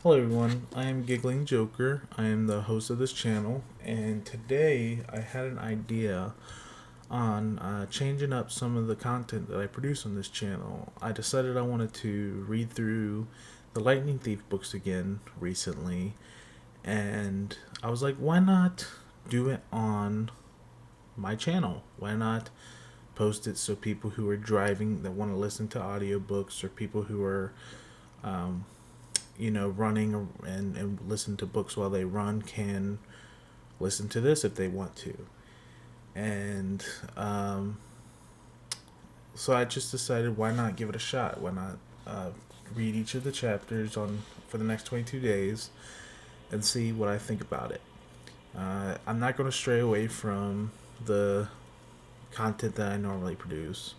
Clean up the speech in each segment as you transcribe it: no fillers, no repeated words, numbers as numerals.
Hello everyone, I am Giggling Joker. I am the host of this channel, and today I had an idea on changing up some of the content that I produce on this channel. I decided I wanted to read through the Lightning Thief books again recently, and I was like, why not do it on my channel? Why not post it so people who are driving that want to listen to audiobooks, or people who are um, running and listen to books while they run can listen to this if they want to. And so I just decided, why not give it a shot? Why not read each of the chapters on for the next 22 days and see what I think about it. I'm not going to stray away from the content that I normally produce.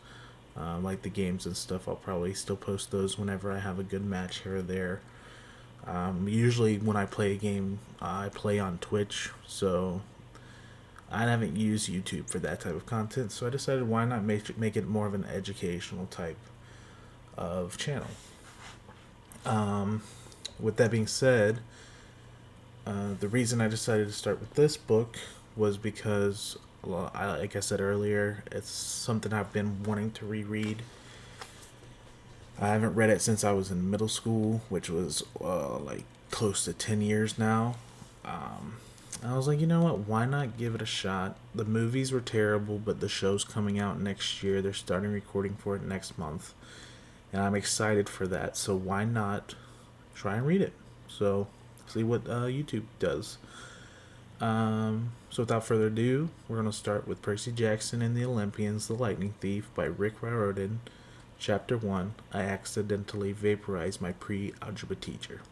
Like the games and stuff, I'll probably still post those whenever I have a good match here or there. Usually when I play a game, I play on Twitch, so I haven't used YouTube for that type of content, so I decided, why not make it more of an educational type of channel. With that being said, the reason I decided to start with this book was because, well, like I said earlier, it's something I've been wanting to reread. I haven't read it since I was in middle school, which was like close to 10 years now. I was like, you know what, why not give it a shot? The movies were terrible, but the show's coming out next year. They're starting recording for it next month, and I'm excited for that. So why not try and read it? So see what YouTube does. So without further ado, we're going to start with Percy Jackson and the Olympians, The Lightning Thief by Jok3R. Chapter 1, I accidentally vaporized my pre-algebra teacher.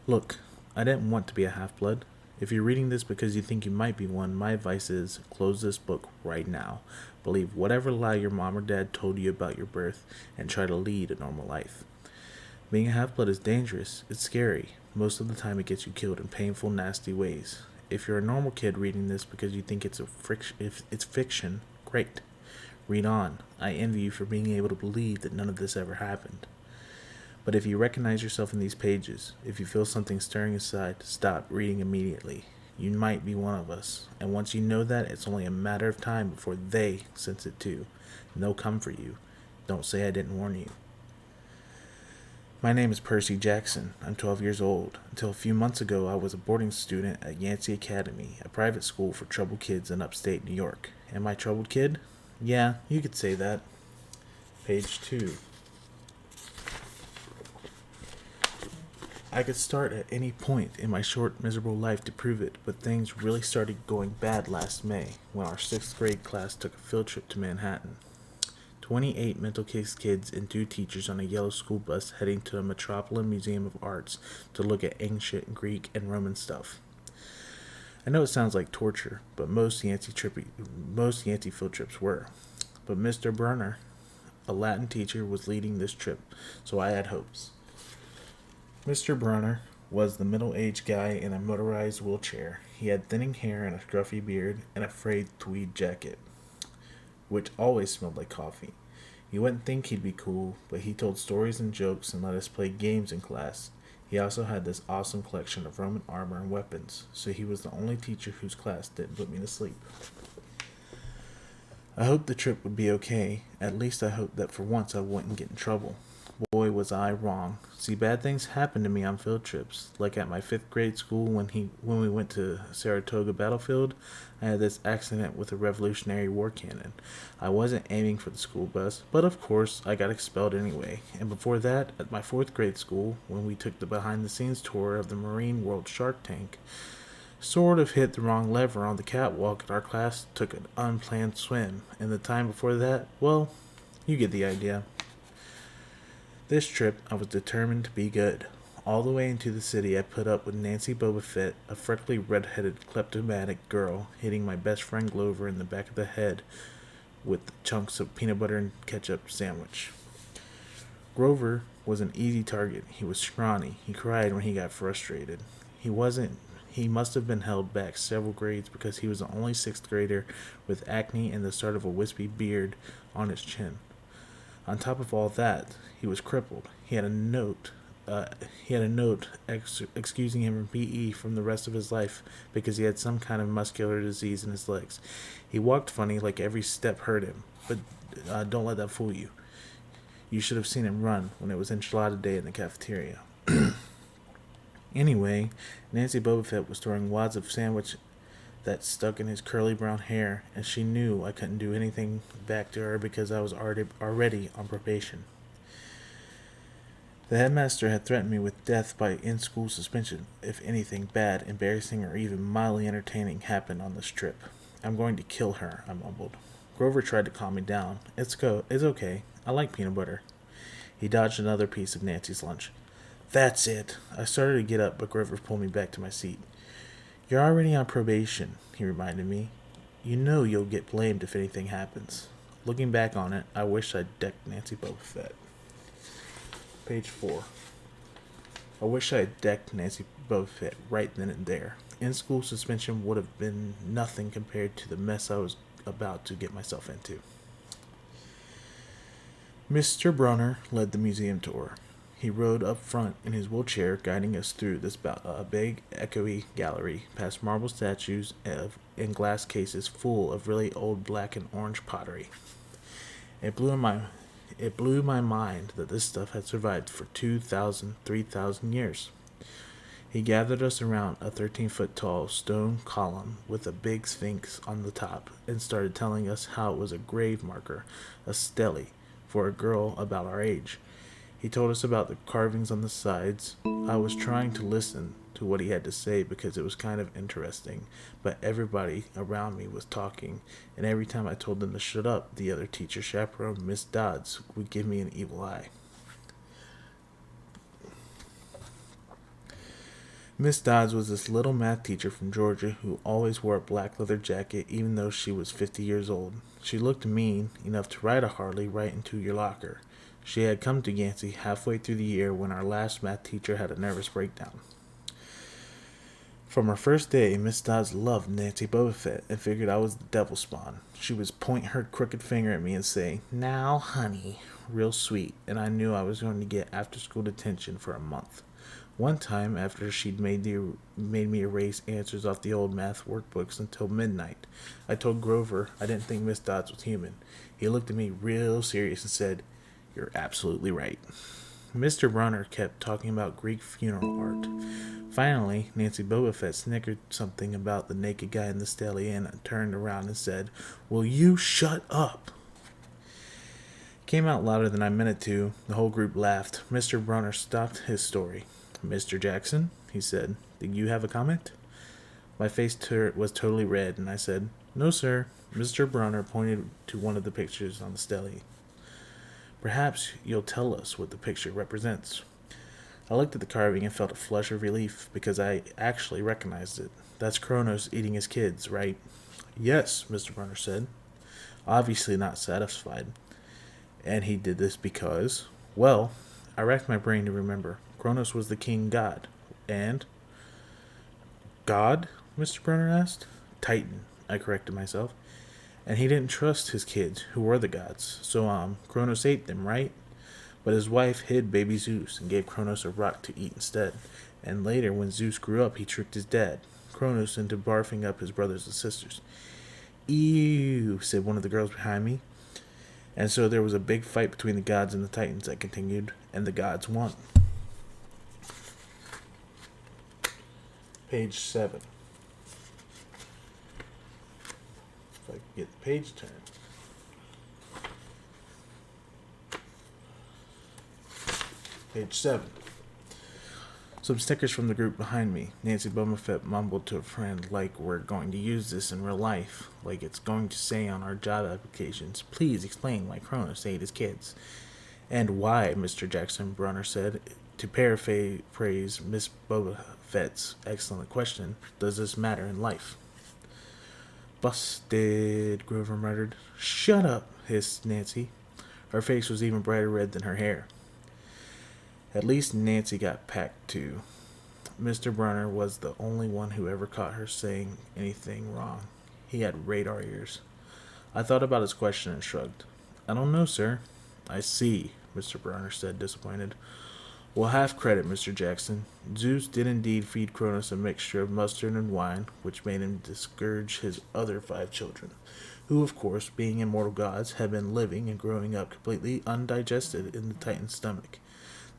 Look, I didn't want to be a half-blood. If you're reading this because you think you might be one, my advice is, close this book right now. Believe whatever lie your mom or dad told you about your birth, and try to lead a normal life. Being a half-blood is dangerous. It's scary. Most of the time it gets you killed in painful, nasty ways. If you're a normal kid reading this because you think it's fiction, great. Read on. I envy you for being able to believe that none of this ever happened. But if you recognize yourself in these pages, if you feel something stirring inside, stop reading immediately. You might be one of us, and once you know that, it's only a matter of time before they sense it too, and they'll come for you. Don't say I didn't warn you. My name is Percy Jackson. I'm 12 years old. Until a few months ago, I was a boarding student at Yancey Academy, a private school for troubled kids in upstate New York. Am I a troubled kid? Yeah, you could say that. Page 2. I could start at any point in my short, miserable life to prove it, but things really started going bad last May when our 6th grade class took a field trip to Manhattan. 28 mental case kids and 2 teachers on a yellow school bus heading to the Metropolitan Museum of Arts to look at ancient Greek and Roman stuff. I know it sounds like torture, but most Yancey field trips were. But Mr. Brunner, a Latin teacher, was leading this trip, so I had hopes. Mr. Brunner was the middle-aged guy in a motorized wheelchair. He had thinning hair and a scruffy beard and a frayed tweed jacket, which always smelled like coffee. You wouldn't think he'd be cool, but he told stories and jokes and let us play games in class. He also had this awesome collection of Roman armor and weapons, so he was the only teacher whose class didn't put me to sleep. I hoped the trip would be okay. At least I hoped that for once I wouldn't get in trouble. Boy, was I wrong. See, bad things happen to me on field trips. Like at my 5th grade school when we went to Saratoga Battlefield, I had this accident with a Revolutionary War cannon. I wasn't aiming for the school bus, but of course I got expelled anyway. And before that, at my 4th grade school, when we took the behind-the-scenes tour of the Marine World Shark Tank, sort of hit the wrong lever on the catwalk and our class took an unplanned swim. And the time before that, well, you get the idea. This trip, I was determined to be good. All the way into the city, I put up with Nancy Boba Fett, a freckly red-headed kleptomatic girl, hitting my best friend Glover in the back of the head with chunks of peanut butter and ketchup sandwich. Grover was an easy target. He was scrawny. He cried when he got frustrated. He must have been held back several grades because he was the only 6th grader with acne and the start of a wispy beard on his chin. On top of all that, he was crippled. He had a note uh, he had a note excusing him from PE from the rest of his life because he had some kind of muscular disease in his legs. He walked funny, like every step hurt him, but don't let that fool you. You should have seen him run when it was enchilada day in the cafeteria. Anyway, Nancy Boba Fett was throwing wads of sandwich that stuck in his curly brown hair, and she knew I couldn't do anything back to her because I was already on probation. The headmaster had threatened me with death by in-school suspension if anything bad, embarrassing, or even mildly entertaining happened on this trip. I'm going to kill her, I mumbled. Grover tried to calm me down. It's okay. I like peanut butter. He dodged another piece of Nancy's lunch. That's it. I started to get up, but Grover pulled me back to my seat. You're already on probation, he reminded me. You know you'll get blamed if anything happens. Looking back on it, I wish I'd decked Nancy Boba Fett. Page 4. I wish I had decked Nancy Boba Fett right then and there. In-school suspension would have been nothing compared to the mess I was about to get myself into. Mr. Brunner led the museum tour. He rode up front in his wheelchair, guiding us through this big, echoey gallery, past marble statues in glass cases full of really old black and orange pottery. It blew my mind that this stuff had survived for 2,000, 3,000 years. He gathered us around a 13-foot tall stone column with a big sphinx on the top and started telling us how it was a grave marker, a stele, for a girl about our age. He told us about the carvings on the sides. I was trying to listen to what he had to say because it was kind of interesting, but everybody around me was talking, and every time I told them to shut up, the other teacher chaperone, Miss Dodds, would give me an evil eye. Miss Dodds was this little math teacher from Georgia who always wore a black leather jacket even though she was 50 years old. She looked mean enough to ride a Harley right into your locker. She had come to Yancey halfway through the year when our last math teacher had a nervous breakdown. From her first day, Miss Dodds loved Nancy Boba Fett and figured I was the devil spawn. She would point her crooked finger at me and say, "Now, honey," real sweet, and I knew I was going to get after-school detention for a month. One time, after she'd made me erase answers off the old math workbooks until midnight, I told Grover I didn't think Miss Dodds was human. He looked at me real serious and said, "You're absolutely right." Mr. Brunner kept talking about Greek funeral art. Finally, Nancy Boba Fett snickered something about the naked guy in the stele and turned around and said, "Will you shut up?" Came out louder than I meant it to. The whole group laughed. Mr. Brunner stopped his story. "Mr. Jackson," he said, "did you have a comment?" My face was totally red, and I said, "No, sir." Mr. Brunner pointed to one of the pictures on the stele. "Perhaps you'll tell us what the picture represents." I looked at the carving and felt a flush of relief because I actually recognized it. That's Kronos eating his kids, right? "Yes," Mr. Brunner said, obviously not satisfied. "And he did this because..." Well, I racked my brain to remember. Kronos was the king god. And? God? Mr. Brunner asked. Titan, I corrected myself. And he didn't trust his kids, who were the gods. So, Kronos ate them, right? But his wife hid baby Zeus and gave Kronos a rock to eat instead. And later, when Zeus grew up, he tricked his dad, Kronos, into barfing up his brothers and sisters. "Ew," said one of the girls behind me. And so there was a big fight between the gods and the Titans, I continued, and the gods won. Page 7. If I can get the page turned. Page 7. Some stickers from the group behind me. Nancy Boba Fett mumbled to a friend, like we're going to use this in real life, like it's going to say on our job applications, "Please explain why Kronos ate his kids." "And why," Mr. Jackson Brunner said, to paraphrase Miss Boba Fett's excellent question, "does this matter in life?" "Busted," Grover muttered. "Shut up," hissed Nancy. Her face was even brighter red than her hair. At least Nancy got packed too. Mr. Brunner was the only one who ever caught her saying anything wrong. He had radar ears. I thought about his question and shrugged. "I don't know, sir." "I see," Mr. Brunner said, disappointed. Well, half credit, Mr. Jackson. Zeus did indeed feed Cronus a mixture of mustard and wine, which made him discourage his other 5 children, who, of course, being immortal gods, had been living and growing up completely undigested in the Titan's stomach.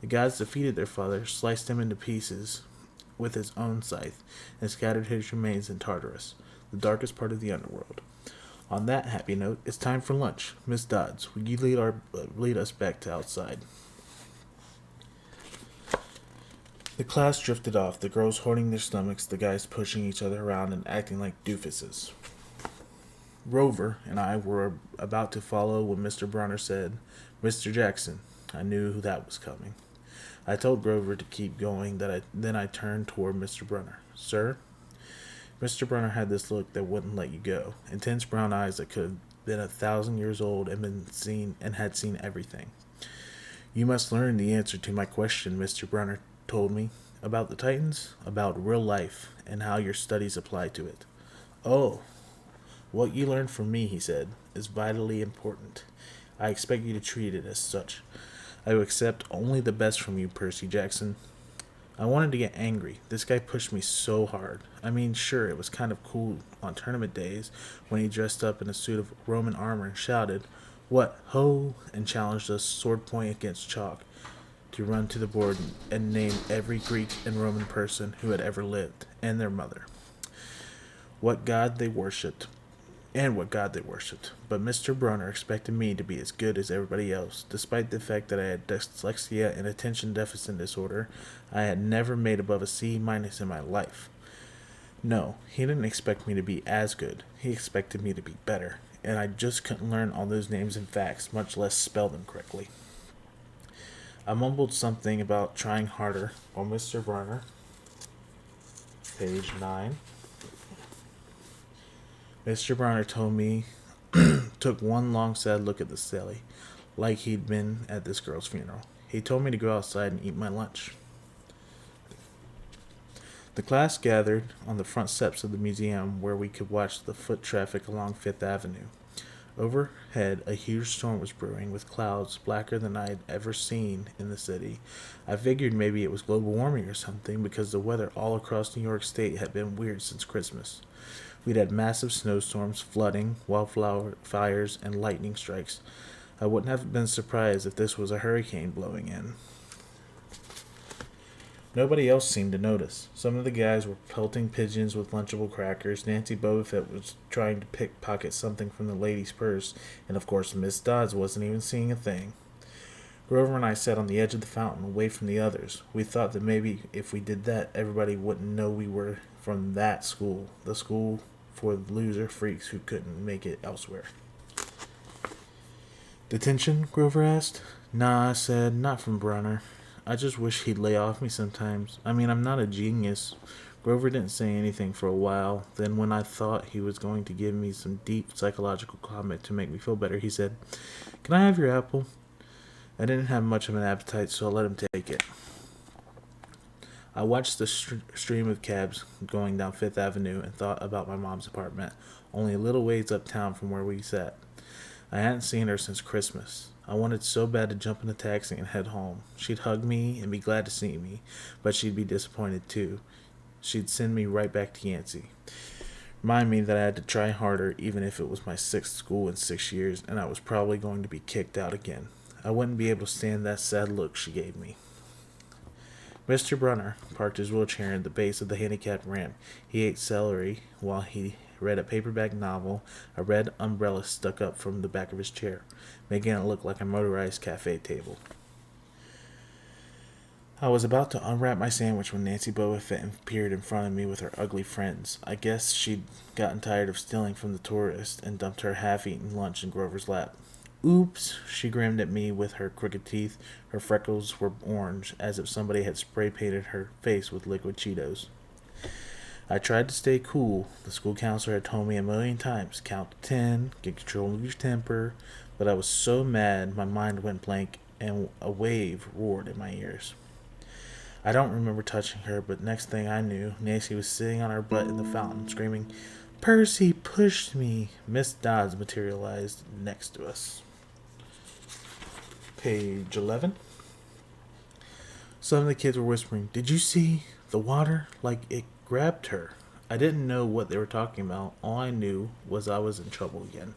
The gods defeated their father, sliced him into pieces with his own scythe, and scattered his remains in Tartarus, the darkest part of the underworld. On that happy note, it's time for lunch. Miss Dodds, will you lead us back to outside? The class drifted off, the girls holding their stomachs, the guys pushing each other around and acting like doofuses. Rover and I were about to follow when Mr. Bronner said, "Mr. Jackson." I knew who that was coming. I told Grover to keep going, then I turned toward Mr. Brunner. "Sir?" Mr. Brunner had this look that wouldn't let you go. Intense brown eyes that could have been 1,000 years old and had seen everything. "You must learn the answer to my question," Mr. Brunner told me. "About the Titans, about real life, and how your studies apply to it." "Oh, what you learn from me," he said, "is vitally important. I expect you to treat it as such. I will accept only the best from you, Percy Jackson." I wanted to get angry. This guy pushed me so hard. I mean, sure, it was kind of cool on tournament days when he dressed up in a suit of Roman armor and shouted, "What, ho!" and challenged us sword point against chalk to run to the board and name every Greek and Roman person who had ever lived, and their mother. What god they worshipped. But Mr. Brunner expected me to be as good as everybody else. Despite the fact that I had dyslexia and attention deficit disorder, I had never made above a C- in my life. No, he didn't expect me to be as good. He expected me to be better, and I just couldn't learn all those names and facts, much less spell them correctly. I mumbled something about trying harder while Mr. Brunner, page 9, Mr. Brunner took one long sad look at the Sally, like he'd been at this girl's funeral. He told me to go outside and eat my lunch. The class gathered on the front steps of the museum where we could watch the foot traffic along Fifth Avenue. Overhead, a huge storm was brewing, with clouds blacker than I had ever seen in the city. I figured maybe it was global warming or something, because the weather all across New York State had been weird since Christmas. We'd had massive snowstorms, flooding, wildflower fires, and lightning strikes. I wouldn't have been surprised if this was a hurricane blowing in. Nobody else seemed to notice. Some of the guys were pelting pigeons with Lunchable crackers. Nancy Bobofet was trying to pickpocket something from the lady's purse, and of course Miss Dodds wasn't even seeing a thing. Grover and I sat on the edge of the fountain, away from the others. We thought that maybe if we did that, everybody wouldn't know we were from that school, the school for the loser freaks who couldn't make it elsewhere. "Detention?" Grover asked. "Nah," I said, "not from Brunner. I just wish he'd lay off me sometimes. I mean, I'm not a genius." Grover didn't say anything for a while. Then when I thought he was going to give me some deep psychological comment to make me feel better, he said, "Can I have your apple?" I didn't have much of an appetite, so I let him take it. I watched the stream of cabs going down Fifth Avenue and thought about my mom's apartment, only a little ways uptown from where we sat. I hadn't seen her since Christmas. I wanted so bad to jump in a taxi and head home. She'd hug me and be glad to see me, but she'd be disappointed too. She'd send me right back to Yancey. Remind me that I had to try harder, even if it was my 6th school in 6 years, and I was probably going to be kicked out again. I wouldn't be able to stand that sad look she gave me. Mr. Brunner parked his wheelchair at the base of the handicapped ramp. He ate celery while he read a paperback novel, a red umbrella stuck up from the back of his chair, making it look like a motorized cafe table. I was about to unwrap my sandwich when Nancy Bobofet appeared in front of me with her ugly friends. I guess she'd gotten tired of stealing from the tourists and dumped her half-eaten lunch in Grover's lap. "Oops," she grinned at me with her crooked teeth. Her freckles were orange, as if somebody had spray-painted her face with liquid Cheetos. I tried to stay cool. The school counselor had told me 1,000,000 times, count to 10, get control of your temper, but I was so mad my mind went blank and a wave roared in my ears. I don't remember touching her, but next thing I knew, Nancy was sitting on her butt in the fountain, screaming, "Percy pushed me!" Miss Dodds materialized next to us. Page 11. Some of the kids were whispering, "Did you see the water? Like it grabbed her." I didn't know what they were talking about. All I knew was I was in trouble again.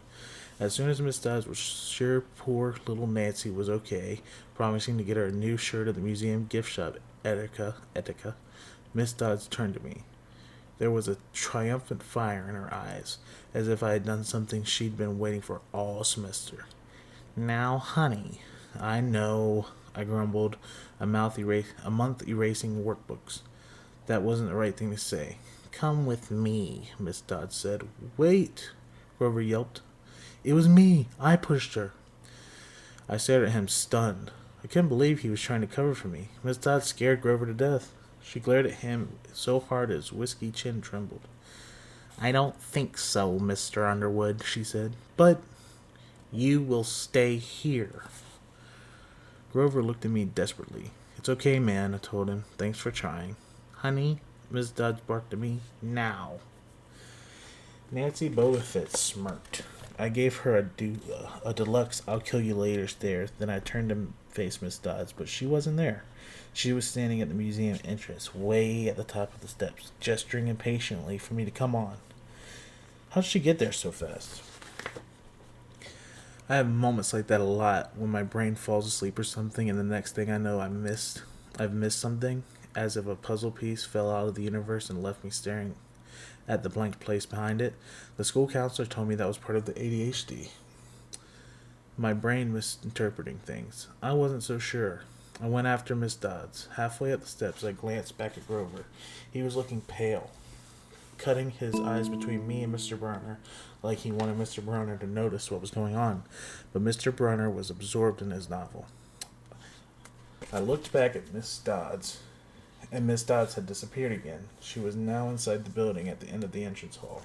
As soon as Miss Dodds was sure poor little Nancy was okay, promising to get her a new shirt at the museum gift shop, Etika, Miss Dodds turned to me. There was a triumphant fire in her eyes, as if I had done something she'd been waiting for all semester. "Now, honey, I know," I grumbled, a month erasing workbooks. That wasn't the right thing to say. "Come with me," Miss Dodds said. "Wait," Grover yelped. "It was me. I pushed her." I stared at him, stunned. I couldn't believe he was trying to cover for me. Miss Dodds scared Grover to death. She glared at him so hard his whiskey chin trembled. "I don't think so, Mr. Underwood," she said. "But you will stay here." Grover looked at me desperately. "It's okay, man," I told him. "Thanks for trying." "Honey," Miss Dodds barked at me. "Now." Nancy Bowfit smirked. I gave her a deluxe "I'll kill you later" stare. Then I turned to face Miss Dodds, but she wasn't there. She was standing at the museum entrance, way at the top of the steps, gesturing impatiently for me to come on. How did she get there so fast? I have moments like that a lot, when my brain falls asleep or something, and the next thing I know, I've missed something, as if a puzzle piece fell out of the universe and left me staring at the blank place behind it. The school counselor told me that was part of the ADHD. My brain misinterpreting things. I wasn't so sure. I went after Miss Dodds. Halfway up the steps, I glanced back at Grover. He was looking pale, cutting his eyes between me and Mr. Brunner, like he wanted Mr. Brunner to notice what was going on. But Mr. Brunner was absorbed in his novel. I looked back at Miss Dodds, and Miss Dodds had disappeared again. She was now inside the building at the end of the entrance hall.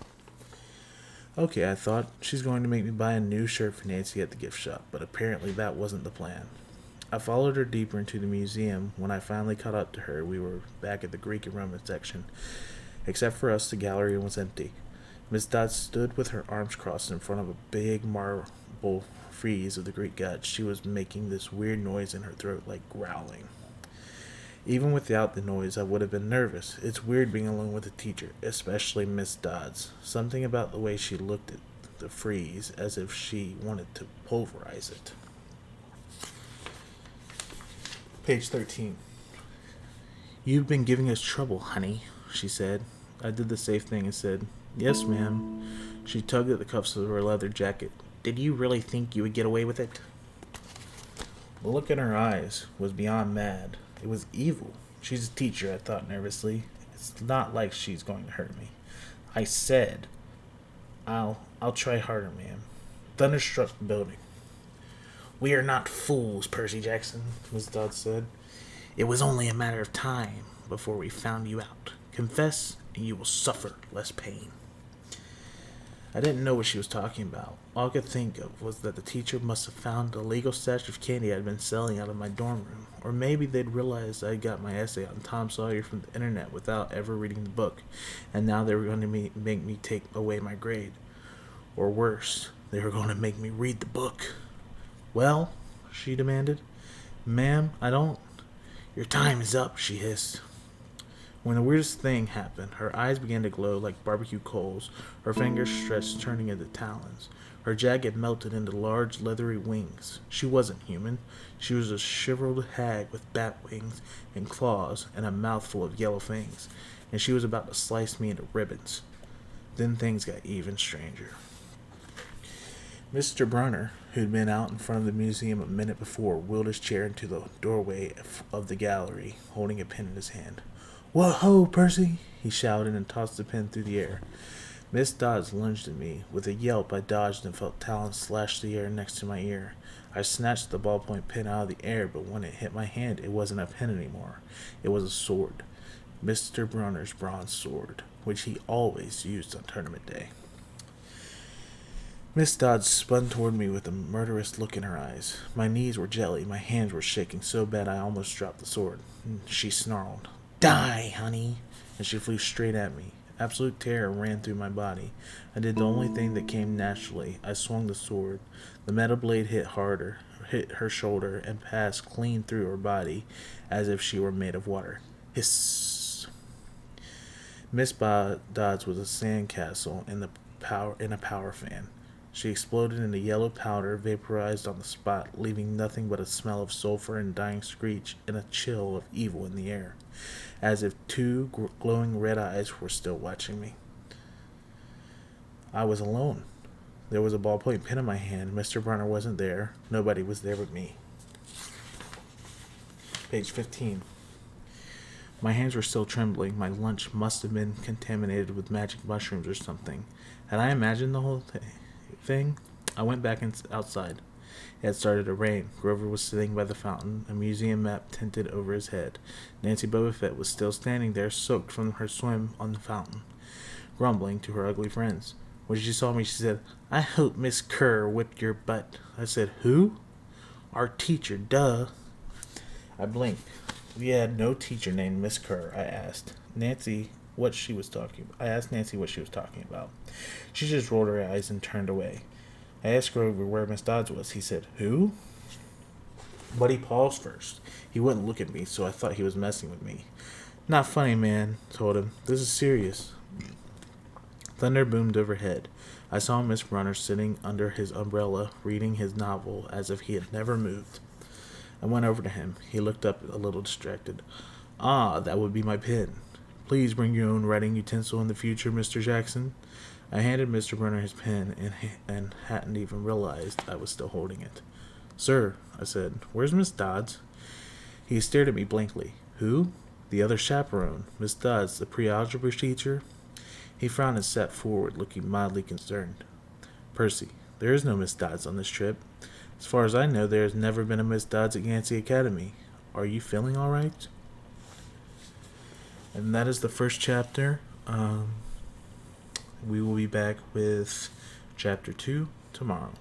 Okay, I thought, she's going to make me buy a new shirt for Nancy at the gift shop, but apparently that wasn't the plan. I followed her deeper into the museum. When I finally caught up to her, we were back at the Greek and Roman section. Except for us, the gallery was empty. Miss Dodds stood with her arms crossed in front of a big marble frieze of the Greek gods. She was making this weird noise in her throat, like growling. Even without the noise, I would have been nervous. It's weird being alone with a teacher, especially Miss Dodds. Something about the way she looked at the frieze, as if she wanted to pulverize it. Page 13. "You've been giving us trouble, honey," she said. I did the safe thing and said, "Yes, ma'am." She tugged at the cuffs of her leather jacket. "Did you really think you would get away with it?" The look in her eyes was beyond mad. It was evil. She's a teacher, I thought nervously. It's not like she's going to hurt me. I said, I'll try harder, ma'am." Thunder struck the building. "We are not fools, Percy Jackson," Miss Dodds said. "It was only a matter of time before we found you out. Confess, and you will suffer less pain." I didn't know what she was talking about. All I could think of was that the teacher must have found a legal stash of candy I'd been selling out of my dorm room. Or maybe they'd realized I got my essay on Tom Sawyer from the internet without ever reading the book, and now they were going to make me take away my grade. Or worse, they were going to make me read the book. "Well?" she demanded. "Ma'am, I don't..." "Your time is up," she hissed. When the weirdest thing happened, her eyes began to glow like barbecue coals, her fingers stretched, turning into talons. Her jacket melted into large, leathery wings. She wasn't human. She was a shriveled hag with bat wings and claws and a mouthful of yellow fangs, and she was about to slice me into ribbons. Then things got even stranger. Mr. Brunner, who'd been out in front of the museum a minute before, wheeled his chair into the doorway of the gallery, holding a pen in his hand. "Whoa-ho, Percy!" he shouted and tossed the pen through the air. Miss Dodds lunged at me. With a yelp, I dodged and felt talons slash the air next to my ear. I snatched the ballpoint pen out of the air, but when it hit my hand, it wasn't a pen anymore. It was a sword. Mr. Brunner's bronze sword, which he always used on tournament day. Miss Dodds spun toward me with a murderous look in her eyes. My knees were jelly. My hands were shaking so bad I almost dropped the sword. She snarled, "Die, honey," and she flew straight at me. Absolute terror ran through my body. I did the only thing that came naturally. I swung the sword. The metal blade hit harder. hit her shoulder and passed clean through her body as if she were made of water. Hiss. Miss Dodds was a sandcastle in a power fan. She exploded into yellow powder, vaporized on the spot, leaving nothing but a smell of sulfur and dying screech and a chill of evil in the air, as if two glowing red eyes were still watching me. I was alone. There was a ballpoint pen in my hand. Mr. Brunner wasn't there. Nobody was there but me. Page 15. My hands were still trembling. My lunch must have been contaminated with magic mushrooms or something. Had I imagined the whole thing? I went back outside. It had started to rain. Grover was sitting by the fountain, a museum map tinted over his head. Nancy Bobofet was still standing there, soaked from her swim on the fountain, grumbling to her ugly friends. When she saw me, she said, "I hope Miss Kerr whipped your butt." I said, "Who?" "Our teacher, duh." I blinked. We had no teacher named Miss Kerr. I asked Nancy what she was talking about. She just rolled her eyes and turned away. I asked Grover where Miss Dodds was. He said, "Who?" But he paused first. He wouldn't look at me, so I thought he was messing with me. "Not funny, man," I told him. "This is serious." Thunder boomed overhead. I saw Miss Brunner sitting under his umbrella, reading his novel as if he had never moved. I went over to him. He looked up a little distracted. "Ah, that would be my pen. Please bring your own writing utensil in the future, Mr. Jackson." I handed Mr. Brunner his pen and hadn't even realized I was still holding it. "Sir," I said, "where's Miss Dodds?" He stared at me blankly. "Who?" "The other chaperone. Miss Dodds, the pre-algebra teacher." He frowned and sat forward, looking mildly concerned. "Percy, there is no Miss Dodds on this trip. As far as I know, there has never been a Miss Dodds at Yancey Academy. Are you feeling all right?" And that is the first chapter. We will be back with chapter 2 tomorrow.